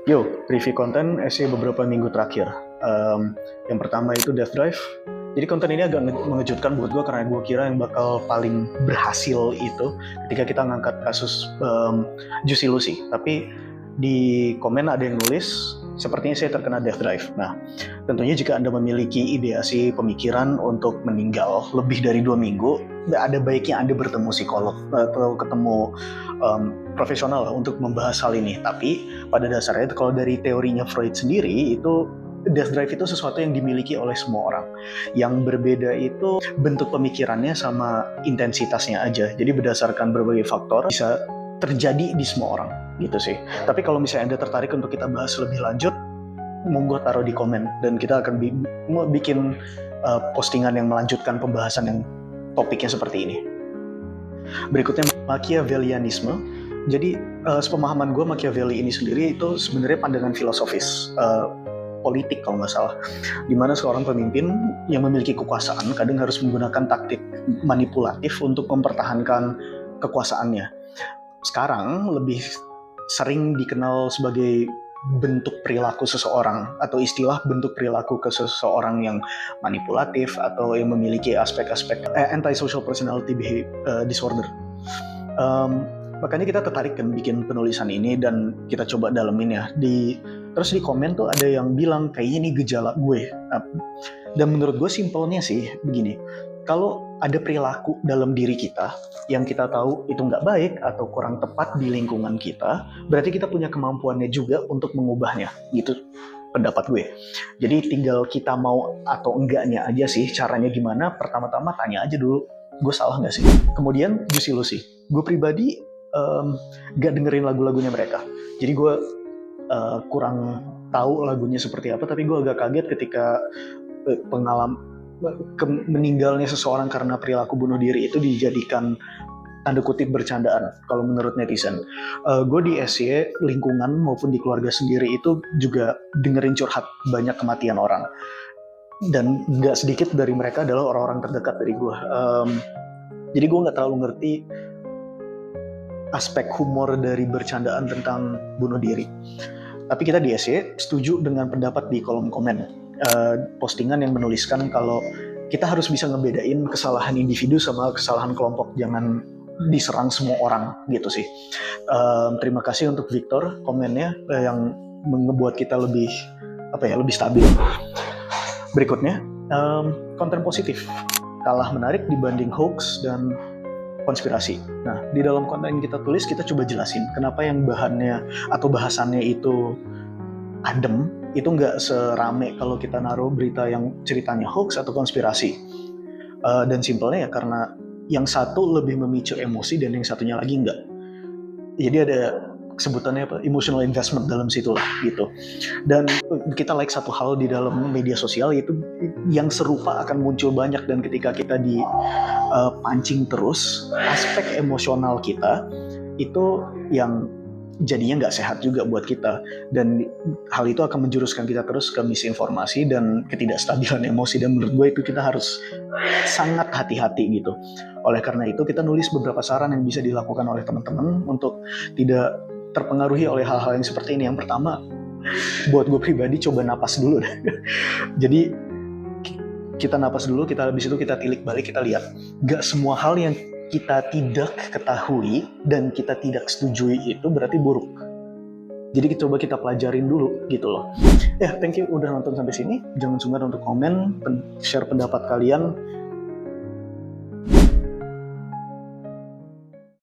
Yo, review konten essay beberapa minggu terakhir. Yang pertama itu Death Drive. Jadi konten ini agak mengejutkan buat gue karena gue kira yang bakal paling berhasil itu ketika kita ngangkat kasus Juicy Lucy. Tapi di komen ada yang nulis, sepertinya saya terkena Death Drive. Nah, tentunya jika Anda memiliki ideasi pemikiran untuk meninggal lebih dari 2 minggu, ada baiknya Anda bertemu psikolog atau ketemu profesional untuk membahas hal ini. Tapi pada dasarnya kalau dari teorinya Freud sendiri itu death drive itu sesuatu yang dimiliki oleh semua orang. Yang berbeda itu bentuk pemikirannya sama intensitasnya aja. Jadi berdasarkan berbagai faktor bisa terjadi di semua orang gitu sih. Tapi kalau misalnya Anda tertarik untuk kita bahas lebih lanjut, monggo taruh di komen dan kita akan bikin postingan yang melanjutkan pembahasan yang topiknya seperti ini. Berikutnya Machiavellianisme. Jadi sepemahaman gue Machiavelli ini sendiri itu sebenarnya pandangan filosofis politik kalau nggak salah, dimana seorang pemimpin yang memiliki kekuasaan kadang harus menggunakan taktik manipulatif untuk mempertahankan kekuasaannya. Sekarang lebih sering dikenal sebagai bentuk perilaku seseorang atau istilah bentuk perilaku ke seseorang yang manipulatif atau yang memiliki aspek-aspek antisocial personality disorder. Makanya kita tertarik kan bikin penulisan ini dan kita coba dalemin ya. Terus di komen tuh ada yang bilang kayaknya ini gejala gue. Dan menurut gue simpelnya sih begini, kalau ada perilaku dalam diri kita yang kita tahu itu nggak baik atau kurang tepat di lingkungan kita, berarti kita punya kemampuannya juga untuk mengubahnya, gitu pendapat gue. Jadi tinggal kita mau atau enggaknya aja sih. Caranya gimana? Pertama-tama tanya aja dulu, gue salah nggak sih? Kemudian Juicy Lucy, gue pribadi gak dengerin lagu-lagunya mereka. Jadi gue kurang tahu lagunya seperti apa, tapi gue agak kaget ketika meninggalnya seseorang karena perilaku bunuh diri itu dijadikan tanda kutip bercandaan kalau menurut netizen. Gue di SY, lingkungan maupun di keluarga sendiri itu juga dengerin curhat banyak kematian orang. Dan gak sedikit dari mereka adalah orang-orang terdekat dari gue. Jadi gue gak terlalu ngerti aspek humor dari bercandaan tentang bunuh diri. Tapi kita di SY setuju dengan pendapat di kolom komen. Postingan yang menuliskan kalau kita harus bisa ngebedain kesalahan individu sama kesalahan kelompok. Jangan diserang semua orang gitu sih. Terima kasih untuk Victor komennya yang ngebuat kita lebih stabil. Berikutnya konten positif kalah menarik dibanding hoax dan konspirasi. Nah, di dalam konten yang kita tulis, kita coba jelasin kenapa yang bahannya atau bahasannya itu adem, itu nggak serame kalau kita naruh berita yang ceritanya hoax atau konspirasi. Dan simpelnya ya karena yang satu lebih memicu emosi dan yang satunya lagi nggak. Jadi ada sebutannya emotional investment dalam situ lah gitu. Dan kita like satu hal di dalam media sosial, yaitu yang serupa akan muncul banyak, dan ketika kita dipancing terus, aspek emosional kita itu yang jadinya nggak sehat juga buat kita, dan hal itu akan menjuruskan kita terus ke misinformasi dan ketidakstabilan emosi. Dan menurut gue itu kita harus sangat hati-hati gitu. Oleh karena itu kita nulis beberapa saran yang bisa dilakukan oleh teman-teman untuk tidak terpengaruhi oleh hal-hal yang seperti ini. Yang pertama, buat gue pribadi, coba napas dulu. Jadi kita napas dulu, habis itu kita tilik balik, kita lihat gak semua hal yang kita tidak ketahui dan kita tidak setujui itu berarti buruk. Jadi coba kita pelajarin dulu gitu loh. Thank you udah nonton sampai sini. Jangan sungkan untuk komen, share pendapat kalian.